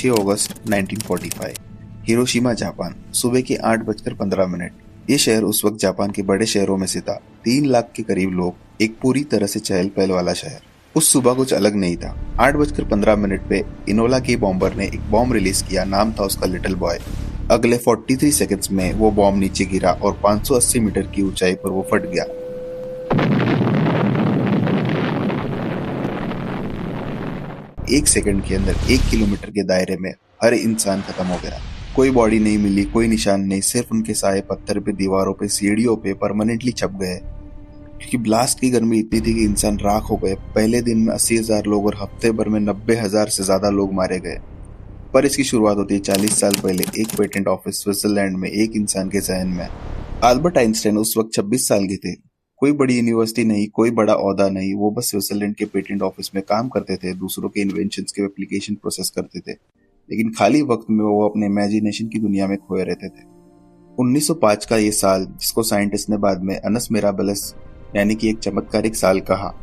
6 अगस्त 1945, Hiroshima Japan. सुबह के 8:15। ये शहर उस वक्त जापान के बड़े शहरों में से था। 3 लाख के करीब लोग, एक पूरी तरह से चहल पहल वाला शहर। उस सुबह कुछ अलग नहीं था। 8:15 पे इनोला के बॉम्बर ने एक बॉम्ब रिलीज किया। नाम था उसका लिटिल बॉय। अगले 43 सेकंड्स में वो बॉम्ब नीचे गिरा और 580 मीटर की ऊंचाई पर वो फट गया। एक सेकंड के अंदर 1 किलोमीटर के दायरे में हर इंसान खत्म हो गया। कोई बॉडी नहीं मिली, कोई निशान नहीं, सिर्फ उनके साए पत्थर पे, दीवारों पे, सीढ़ियों पे परमानेंटली छप गए। क्योंकि ब्लास्ट की गर्मी इतनी थी कि इंसान राख हो गए। पहले दिन में 80,000 लोग और हफ्ते भर में 90,000 से ज्यादा लोग मारे गए। पर इसकी शुरुआत होती है 40 साल पहले एक पेटेंट ऑफिस स्विट्जरलैंड में, एक इंसान के जहन में। अल्बर्ट आइंस्टाइन उस वक्त 26 साल के थे। कोई बड़ी यूनिवर्सिटी नहीं, कोई बड़ा ओहदा नहीं, वो बस स्विट्जरलैंड के पेटेंट ऑफिस में काम करते थे, दूसरों के इन्वेंशंस के एप्लीकेशन प्रोसेस करते थे। लेकिन खाली वक्त में वो अपने इमेजिनेशन की दुनिया में खोए रहते थे। 1905 का ये साल, जिसको साइंटिस्ट ने बाद में अनस मिराबलस यानी कि एक चमत्कारिक साल कहा,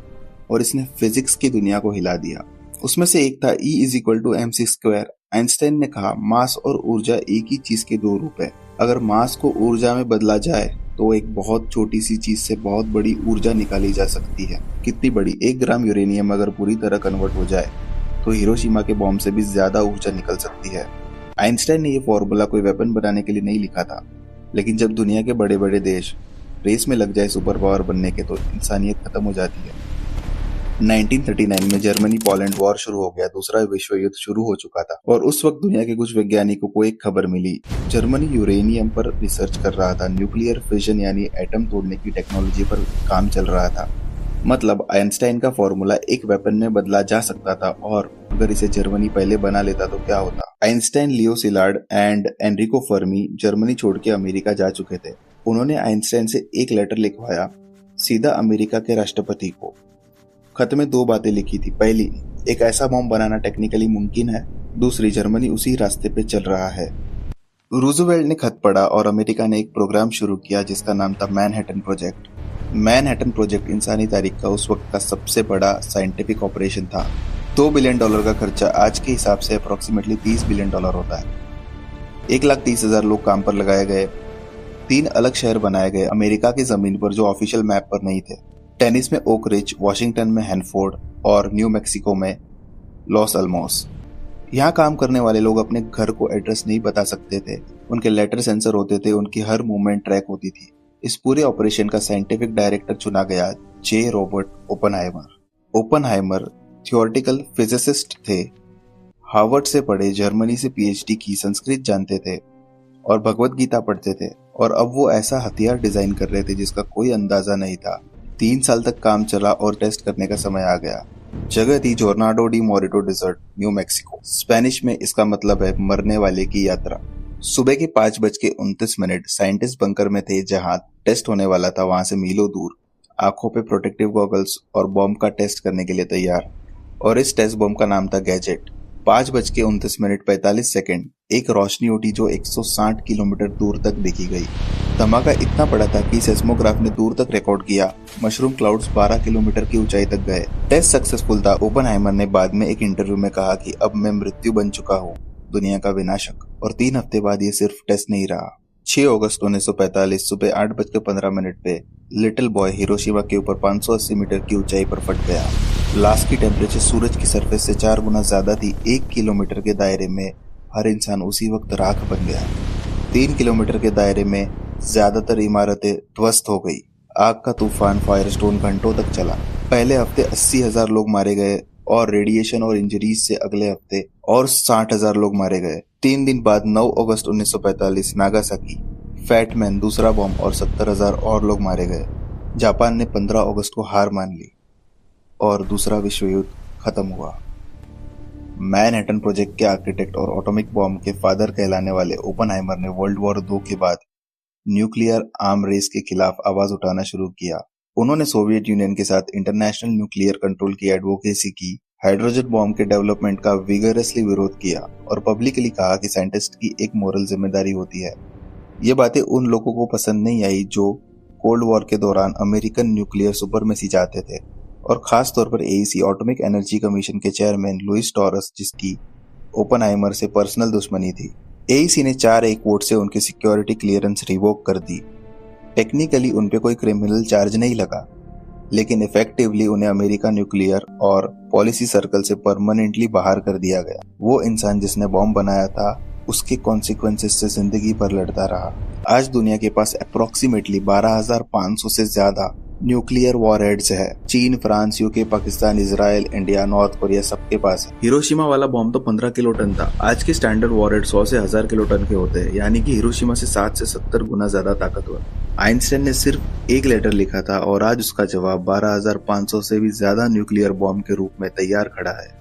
और इसने फिजिक्स की दुनिया को हिला दिया। उसमें से एक था E=mc²। आइंस्टाइन ने कहा मास और ऊर्जा एक ही चीज के दो रूप है। अगर मास को ऊर्जा में बदला जाए तो एक बहुत छोटी सी चीज से बहुत बड़ी ऊर्जा निकाली जा सकती है। कितनी बड़ी? 1 ग्राम यूरेनियम अगर पूरी तरह कन्वर्ट हो जाए तो हिरोशिमा के बॉम्ब से भी ज्यादा ऊर्जा निकल सकती है। आइंस्टाइन ने यह फॉर्मूला कोई वेपन बनाने के लिए नहीं लिखा था, लेकिन जब दुनिया के बड़े बड़े देश रेस में लग जाए सुपर पावर बनने के, तो इंसानियत खत्म हो जाती है। 1939 में जर्मनी पोलैंड वॉर शुरू हो गया। दूसरा विश्व युद्ध शुरू हो चुका था और उस वक्त दुनिया के कुछ वैज्ञानिकों को एक खबर मिली। जर्मनी यूरेनियम पर रिसर्च कर रहा था। न्यूक्लियर फिजन यानी एटम तोड़ने की टेक्नोलॉजी पर काम चल रहा था। मतलब आइंस्टाइन का फॉर्मूला एक वेपन में बदला जा सकता था, और अगर इसे जर्मनी पहले बना लेता तो क्या होता। Einstein, Leo Szilard and Enrico Fermi Germany छोड़ के अमेरिका जा चुके थे। उन्होंने आइंस्टाइन से एक लेटर लिखवाया, सीधा अमेरिका के राष्ट्रपति को। खत में 2 बातें लिखी थी। पहली, एक ऐसा बॉम्ब बनाना टेक्निकली मुमकिन है। दूसरी, जर्मनी उसी रास्ते पे चल रहा है। रूजवेल्ट ने खत पढ़ा और अमेरिका ने एक प्रोग्राम शुरू किया जिसका नाम था मैनहट्टन प्रोजेक्ट। मैनहट्टन प्रोजेक्ट इंसानी तारीख का उस वक्त का सबसे बड़ा साइंटिफिक ऑपरेशन था। $2 बिलियन का खर्चा आज के हिसाब से अप्रोक्सीमेटली $30 बिलियन होता है। 1,30,000 लोग काम पर लगाए गए। 3 अलग शहर बनाए गए अमेरिका की जमीन पर जो ऑफिशियल मैप पर नहीं थे। टेनिस में ओक रिज, वॉशिंगटन में हैनफोर्ड और न्यू मैक्सिको में लॉस अल्मोस। यहाँ काम करने वाले लोग अपने घर को एड्रेस नहीं बता सकते थे। उनके लेटर सेंसर होते थे, उनकी हर मूवमेंट ट्रैक होती थी। इस पूरे ऑपरेशन का साइंटिफिक डायरेक्टर चुना गया J Robert Oppenheimer. Oppenheimer theoretical physicist थे, हार्वर्ड से पढ़े, जर्मनी से पीएचडी की, संस्कृत जानते थे और भगवत गीता पढ़ते थे। और अब वो ऐसा हथियार डिजाइन कर रहे थे जिसका कोई अंदाजा नहीं था। 3 साल तक काम चला और टेस्ट करने का समय आ गया। जगह थी Jornada del Muerto desert, New Mexico. Spanish में इसका मतलब है मरने वाले की यात्रा। सुबह के 5:29 साइंटिस्ट बंकर में थे जहां टेस्ट होने वाला था। वहां से मीलों दूर, आंखों पे प्रोटेक्टिव गॉगल्स और बॉम्ब का टेस्ट करने के लिए तैयार। और इस टेस्ट बॉम्ब का नाम था गैजेट। 5:29:45 एक रोशनी उठी जो 160 किलोमीटर दूर तक देखी गई। धमाका इतना बड़ा था कि सेस्मोग्राफ ने दूर तक रिकॉर्ड किया। मशरूम क्लाउड्स 12 किलोमीटर की ऊंचाई तक गए। टेस्ट सक्सेसफुल था। ओपनहाइमर ने बाद में एक इंटरव्यू में कहा कि अब मैं मृत्यु बन चुका हूँ, दुनिया का विनाशक। और 3 हफ्ते बाद ये सिर्फ टेस्ट नहीं रहा। 6 अगस्त 1945 सुबह 8:15 पे लिटिल बॉय हिरोशिमा के ऊपर 580 मीटर की ऊंचाई पर फट गया। ब्लास्ट की टेम्परेचर सूरज की सरफेस से 4 गुना ज्यादा थी। 1 किलोमीटर के दायरे में हर इंसान उसी वक्त राख बन गया। 3 किलोमीटर के दायरे में ज्यादातर इमारतें ध्वस्त हो गई। आग का तूफान फायरस्टोन घंटों तक चला। पहले हफ्ते 80,000 लोग मारे गए और रेडिएशन और इंजरीज से अगले हफ्ते और 60,000 लोग मारे गए। 3 दिन बाद 9 अगस्त 1945 नागासाकी, फैटमैन दूसरा बॉम्ब और 70,000 और लोग मारे गए। जापान ने 15 अगस्त को हार मान ली और दूसरा विश्व युद्ध खत्म हुआ। मैनहट्टन प्रोजेक्ट के आर्किटेक्ट और एटॉमिक बॉम्ब के फादर कहलाने वाले ओपनहाइमर ने वर्ल्ड वॉर 2 के बाद न्यूक्लियर आर्म रेस के खिलाफ आवाज उठाना शुरू किया। उन्होंने सोवियत यूनियन के साथ इंटरनेशनल न्यूक्लियर कंट्रोल की एडवोकेसी की, हाइड्रोजन बॉम्ब के डेवलपमेंट का विगरसली विरोध किया और पब्लिकली कहा कि साइंटिस्ट की एक मोरल जिम्मेदारी होती है। ये बातें उन लोगों को पसंद नहीं आई जो कोल्ड वॉर के दौरान अमेरिकन न्यूक्लियर सुपरमेसी चाहते थे, और खास तौर पर एईसी एटॉमिक एनर्जी कमीशन के चेयरमैन लुइस टॉरस, जिसकी ओपनहाइमर से पर्सनल दुश्मनी थी। एईसी ने 4-1 वोट से उनकी सिक्योरिटी क्लियरेंस रिवोक कर दी। टेक्निकली उन पे कोई क्रिमिनल चार्ज नहीं लगा, लेकिन इफेक्टिवली उन्हें अमेरिका न्यूक्लियर और पॉलिसी सर्कल से परमानेंटली बाहर कर दिया गया। वो इंसान जिसने बॉम्ब बनाया था, उसके कॉन्सिक्वेंसेस से जिंदगी भर लड़ता रहा। आज दुनिया के पास अप्रोक्सीमेटली 12,500 से ज्यादा न्यूक्लियर वॉरहेड्स है। चीन, France, UK, Pakistan, Israel, India, north Korea सबके पास है। हिरोशिमा वाला बॉम्ब तो 15 किलो टन था। आज के स्टैंडर्ड वॉरहेड 100 से 1000 किलो टन के होते हैं, यानी कि हिरोशिमा से 7 से 70 गुना ज्यादा ताकतवर। आइंस्टाइन ने सिर्फ एक लेटर लिखा था और आज उसका जवाब 12,500 से भी ज्यादा न्यूक्लियर बॉम्ब के रूप में तैयार खड़ा है।